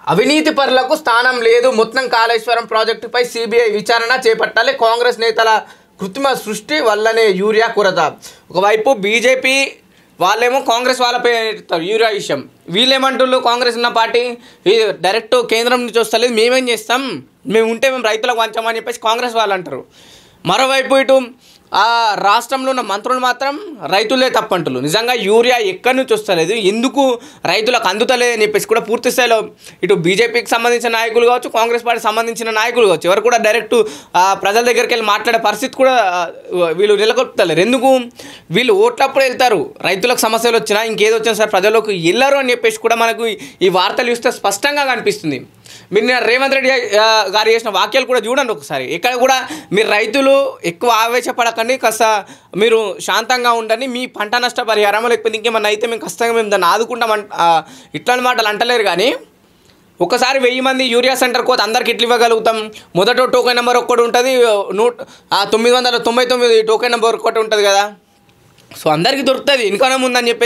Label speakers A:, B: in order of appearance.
A: అవినీతి పరులకు స్థానం లేదు, మొత్తం కాళేశ్వరం ప్రాజెక్టుపై సిబిఐ విచారణ చేపట్టాలి, కాంగ్రెస్ నేతల కృత్రిమ సృష్టి వల్లనే యూరియా కొరత. ఒకవైపు బీజేపీ వాళ్ళేమో కాంగ్రెస్ వాళ్ళపై యూరియా విషయం, వీళ్ళేమంటున్నారు, కాంగ్రెస్ ఉన్న పార్టీ డైరెక్ట్ కేంద్రం నుంచి వస్తలేదు, మేమేం చేస్తాం, మేము రైతులకు వంచమని చెప్పేసి కాంగ్రెస్ వాళ్ళు అంటారు. మరోవైపు ఇటు ఆ రాష్ట్రంలో ఉన్న మంత్రులు మాత్రం రైతులే తప్పంటున్నారు. నిజంగా యూరియా ఎక్కడి నుంచి వస్తలేదు, ఎందుకు రైతులకు అందుతలేదు అని చెప్పేసి కూడా పూర్తి స్థాయిలో ఇటు బీజేపీకి సంబంధించిన నాయకులు కావచ్చు, కాంగ్రెస్ పార్టీకి సంబంధించిన నాయకులు కావచ్చు, ఎవరు కూడా డైరెక్ట్ ప్రజల దగ్గరికి వెళ్ళి మాట్లాడే పరిస్థితి కూడా వీళ్ళు నెలకొల్పుతలేరు. ఎందుకు, వీళ్ళు ఓట్లప్పుడు వెళ్తారు, రైతులకు సమస్యలు వచ్చినా ఇంకేదో వచ్చినా సరే ప్రజలకు వెళ్ళరు అని చెప్పేసి కూడా మనకు ఈ వార్తలు చూస్తే స్పష్టంగా కనిపిస్తుంది. మీరు రేవంత్ రెడ్డి గారు చేసిన వాక్యాలు కూడా చూడండి ఒకసారి. ఇక్కడ కూడా మీరు రైతులు ఎక్కువ ఆవేశపడకండి, కాస్త మీరు శాంతంగా ఉండండి, మీ పంట నష్ట పరిహారం లేకపోతే ఇంకేమన్నా అయితే మేము ఖచ్చితంగా మేము దాన్ని ఆదుకుంటాం ఇట్లాంటి మాటలు అంటలేరు. కానీ ఒకసారి 1000 మంది యూరియా సెంటర్కి పోతే అందరికి ఇట్లా ఇవ్వగలుగుతాం. మొదట టోకెన్ నెంబర్ ఒక్కటి ఉంటుంది, 999 టోకెన్ నెంబర్ ఒక్కటి ఉంటుంది కదా, సో అందరికీ దొరుకుతుంది, ఇంకా ముందని చెప్పి